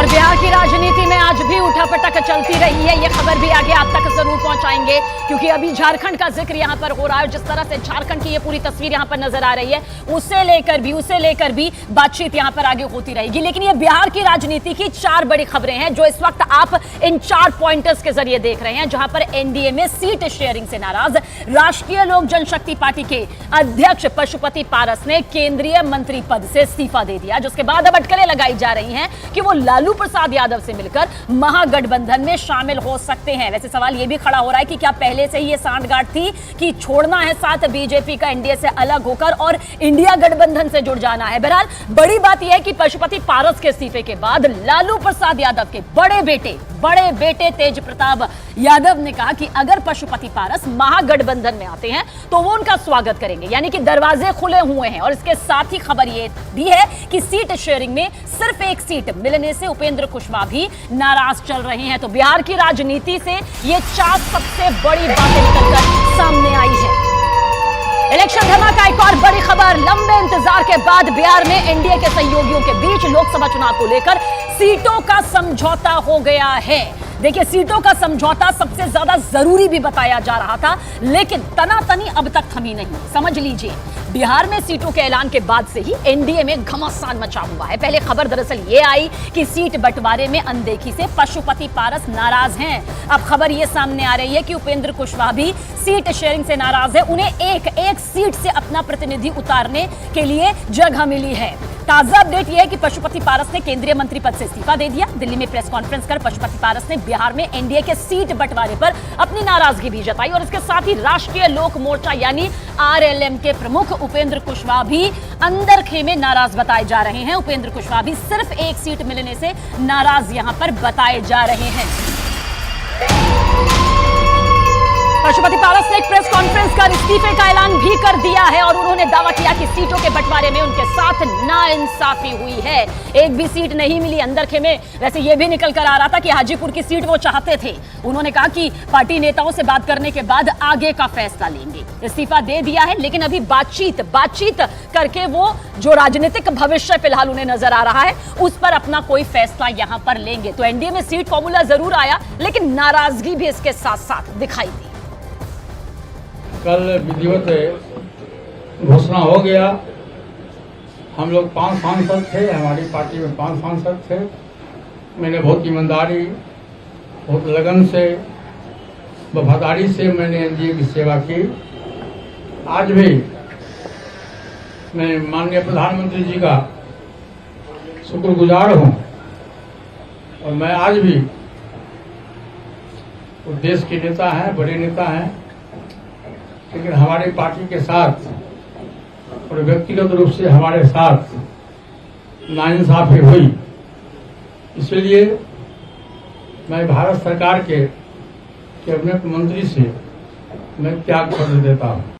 और बिहार की राजनीति में आज भी उठापटक चलती रही है। ये खबर भी आगे आप तक जरूर पहुंचाएंगे, क्योंकि अभी झारखंड का जिक्र यहां पर हो रहा है। जिस तरह से झारखंड की ये पूरी तस्वीर यहां पर नजर आ रही है, उसे लेकर भी बातचीत यहां पर आगे होती रहेगी। लेकिन ये बिहार की राजनीति की 4 बड़ी खबरें हैं जो इस वक्त आप इन 4 पॉइंटर्स के जरिए देख रहे हैं, जहां पर एनडीए में सीट शेयरिंग से नाराज राष्ट्रीय लोक जनशक्ति पार्टी के अध्यक्ष पशुपति पारस ने केंद्रीय मंत्री पद से इस्तीफा दे दिया, जिसके बाद अब अटकलें लगाई जा रही हैं कि वो लालू प्रसाद यादव से मिलकर महागठबंधन में शामिल हो सकते हैं। वैसे सवाल यह भी खड़ा हो रहा है कि क्या पहले से ही ये सांठगांठ थी कि छोड़ना है साथ बीजेपी का, एनडीए से अलग होकर और इंडिया गठबंधन से जुड़ जाना है। बहरहाल बड़ी बात यह है कि पशुपति पारस के इस्तीफे के बाद लालू प्रसाद यादव के बड़े बेटे तेज प्रताप यादव ने कहा कि अगर पशुपति पारस महागठबंधन में आते हैं तो वो उनका स्वागत करेंगे, यानी कि दरवाजे खुले हुए हैं। और इसके साथ ही खबर ये भी है कि सीट शेयरिंग में सिर्फ एक सीट मिलने से उपेंद्र कुशवाहा भी नाराज चल रहे हैं। तो बिहार की राजनीति से ये 4 सबसे बड़ी बातें निकलकर सामने आई है। इलेक्शन धमाका एक और बड़ी खबर। लंबे इंतजार के बाद बिहार में एनडीए के सहयोगियों के बीच लोकसभा चुनाव को लेकर सीटों का समझौता हो गया है। देखिए, सीटों का समझौता सबसे ज्यादा जरूरी भी बताया जा रहा था, लेकिन तनातनी अब तक थमी नहीं। समझ लीजिए, बिहार में सीटों के ऐलान के बाद से ही एनडीए में घमासान मचा हुआ है। पहले खबर दरअसल ये आई कि सीट बंटवारे में अनदेखी से पशुपति पारस नाराज हैं। अब खबर ये सामने आ रही है कि उपेंद्र कुशवाहा भी सीट शेयरिंग से नाराज है। उन्हें एक सीट से अपना प्रतिनिधि उतारने के लिए जगह मिली है। ताजा अपडेट यह है कि पशुपति पारस ने केंद्रीय मंत्री पद से इस्तीफा दे दिया। दिल्ली में प्रेस कॉन्फ्रेंस कर पशुपति पारस ने बिहार में एनडीए के सीट बंटवारे पर अपनी नाराजगी भी जताई। और इसके साथ ही राष्ट्रीय लोक मोर्चा यानी आरएलएम के प्रमुख उपेंद्र कुशवाहा भी अंदर खेमे नाराज बताए जा रहे हैं। उपेंद्र कुशवाहा भी सिर्फ एक सीट मिलने से नाराज यहां पर बताए जा रहे हैं। पशुपति पारस ने एक प्रेस कॉन्फ्रेंस कर इस्तीफे का ऐलान भी कर दिया है और उन्होंने दावा किया कि सीटों के बंटवारे में उनके साथ नाइंसाफी हुई है। एक भी सीट नहीं मिली अंदर खेमे। वैसे यह भी निकल कर आ रहा था कि हाजीपुर की सीट वो चाहते थे। उन्होंने कहा कि पार्टी नेताओं से बात करने के बाद आगे का फैसला लेंगे। इस्तीफा दे दिया है, लेकिन अभी बातचीत करके वो जो राजनीतिक भविष्य फिलहाल उन्हें नजर आ रहा है उस पर अपना कोई फैसला यहां पर लेंगे। तो एनडीए में सीट फॉर्मूला जरूर आया, लेकिन नाराजगी भी इसके साथ साथ दिखाई दी। कल विधिवत घोषणा हो गया। हम लोग 5 सांसद थे, हमारी पार्टी में 5 सांसद थे। मैंने बहुत ईमानदारी, बहुत लगन से, वफादारी से मैंने एनडीए की सेवा की। आज भी मैं माननीय प्रधानमंत्री जी का शुक्रगुजार हूँ और मैं आज भी वो देश के नेता हैं, बड़े नेता हैं, लेकिन हमारी पार्टी के साथ और व्यक्तिगत रूप से हमारे साथ नाइंसाफी हुई। इसलिए मैं भारत सरकार के कैबिनेट मंत्री से मैं त्याग पत्र देता हूँ।